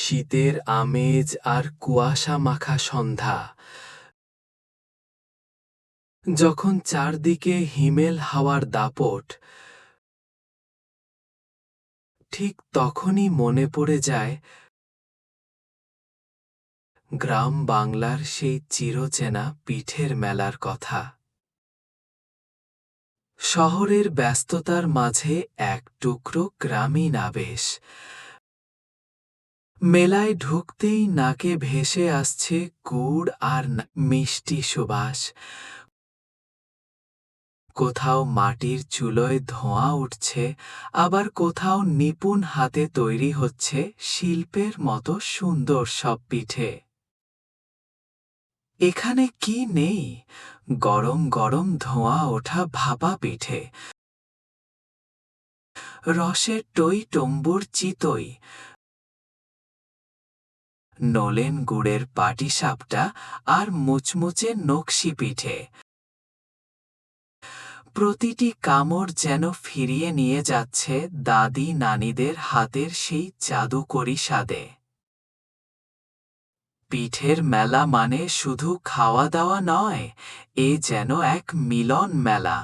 শীতের আমেজ আর কুয়াশা মাখা সন্ধ্যা, যখন চারদিকে হিমেল হাওয়ার দাপট, ঠিক তখনই মনে পড়ে যায় গ্রাম বাংলার সেই চিরচেনা পিঠের মেলার কথা। শহরের ব্যস্ততার মাঝে এক টুকরো গ্রামীণ আবেশ। মেলায় ঢুকতেই নাকে ভেসে আসছে গুড় আর মিষ্টি সুবাস। কোথাও মাটির চুলোয় ধোঁয়া উঠছে, আবার কোথাও নিপুণ হাতে তৈরি হচ্ছে শিল্পের মতো সুন্দর সব পিঠে। এখানে কি নেই? গরম গরম ধোঁয়া ওঠা ভাপা পিঠে, রসের টই টম্বুর চিতই, নলেন গুড়ের পাটিসাপটা আর মুচমুচে নকশি পিঠে। প্রতিটি কামড় যেন ফিরিয়ে নিয়ে যাচ্ছে দাদি নানিদের হাতের সেই জাদুকরি স্বাদে। পিঠের মেলা মানে শুধু খাওয়া দাওয়া নয়, এ যেন এক মিলন মেলা।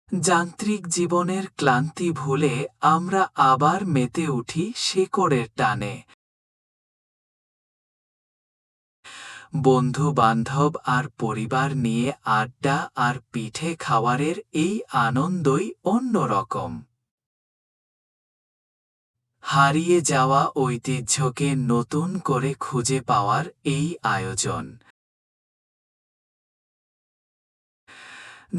যান্ত্রিক জীবনের ক্লান্তি ভুলে আমরা আবার মেতে উঠি শেকড়ের টানে। বন্ধু বান্ধব আর পরিবার নিয়ে আড্ডা আর পিঠে খাওয়ারের এই আনন্দই অন্যরকম। হারিয়ে যাওয়া ঐতিহ্যকে নতুন করে খুঁজে পাওয়ার এই আয়োজন।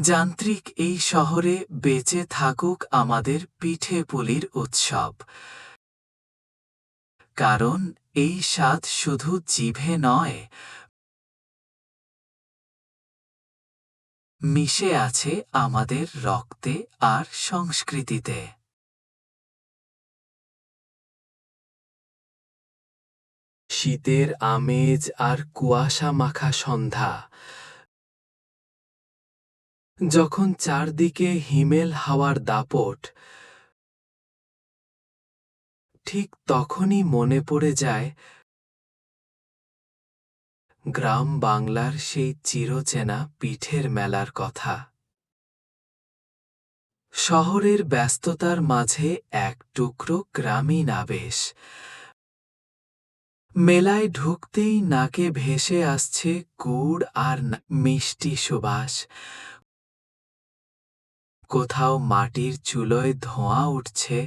যান্ত্রিক এই শহরে বেঁচে থাকুক আমাদের পিঠে পুলির উৎসব। কারণ এই স্বাদ শুধু জিভে নয়, মিশে আছে আমাদের রক্তে আর সংস্কৃতিতে। শীতের আমেজ আর কুয়াশা মাখা সন্ধ্যা, যখন চারদিকে হিমেল হাওয়ার দাপট, ঠিক তখনই মনে পড়ে যায় গ্রাম বাংলার সেই চিরচেনা পিঠের মেলার কথা। শহরের ব্যস্ততার মাঝে এক টুকরো গ্রামীণ আবেশ। মেলায় ঢুকতেই নাকে ভেসে আসছে গুড় আর মিষ্টি সুবাস। কোথাও মাটির চুলোয় ধোঁয়া উঠছে,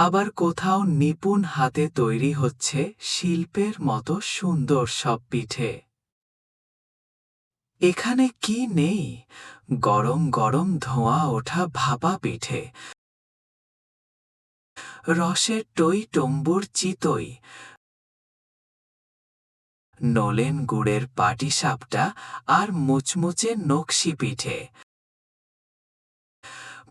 আবার কোথাও নিপুণ হাতে তৈরি হচ্ছে শিল্পের মতো সুন্দর সব পিঠে। এখানে কি নেই? গরম গরম ধোঁয়া ওঠা ভাপা পিঠে, রসের টই টম্বুর চিতই, নলেন গুড়ের পাটিসাপটা আর মুচমুচে নকশি পিঠে।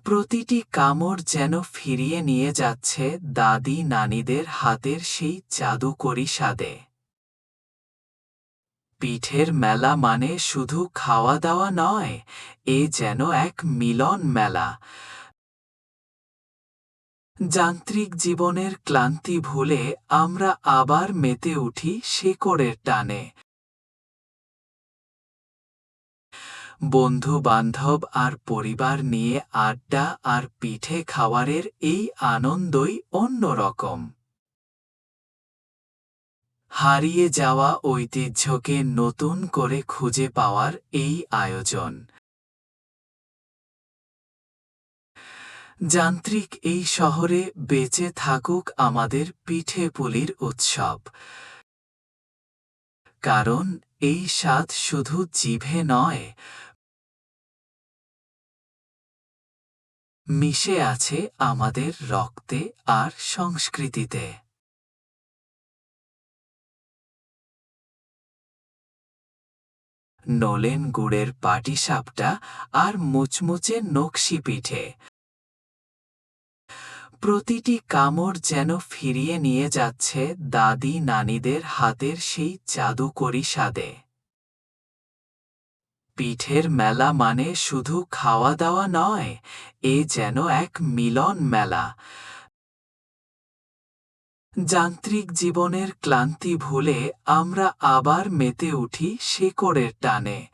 প্রতিটি কামড় যেন ফিরিয়ে নিয়ে যাচ্ছে দাদি নানিদের হাতের সেই জাদুকরি স্বাদে। পিঠের মেলা মানে শুধু খাওয়া দাওয়া নয়, এ যেন এক মিলন মেলা। যান্ত্রিক জীবনের ক্লান্তি ভুলে আমরা আবার মেতে উঠি শেকড়ের টানে। বন্ধু বান্ধব আর পরিবার নিয়ে আড্ডা আর পিঠে খাওয়ারের এই আনন্দই অন্যরকম। হারিয়ে যাওয়া ঐতিহ্যকে নতুন করে খুঁজে পাওয়ার এই আয়োজন। যান্ত্রিক এই শহরে বেঁচে থাকুক আমাদের পিঠে পুলির উৎসব। কারণ এই স্বাদ শুধু জিভে নয়, মিশে আছে আমাদের রক্তে আর সংস্কৃতিতে। নলেন গুড়ের পাটিসাপটা আর মুচমুচে নকশি পিঠে। প্রতিটি কামড় যেন ফিরিয়ে নিয়ে যাচ্ছে দাদি নানিদের হাতের সেই জাদুকরি স্বাদে। পিঠের মেলা মানে শুধু খাওয়া দাওয়া নয়, এ যেন এক মিলন মেলা। যান্ত্রিক জীবনের ক্লান্তি ভুলে আমরা আবার মেতে উঠি শেকড়ের টানে।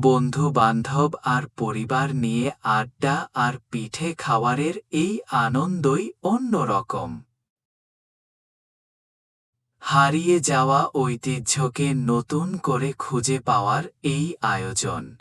বন্ধু বান্ধব আর পরিবার নিয়ে আড্ডা আর পিঠে খাওয়ারের এই আনন্দই অন্যরকম। হারিয়ে যাওয়া ঐতিহ্যকে নতুন করে খুঁজে পাওয়ার এই আয়োজন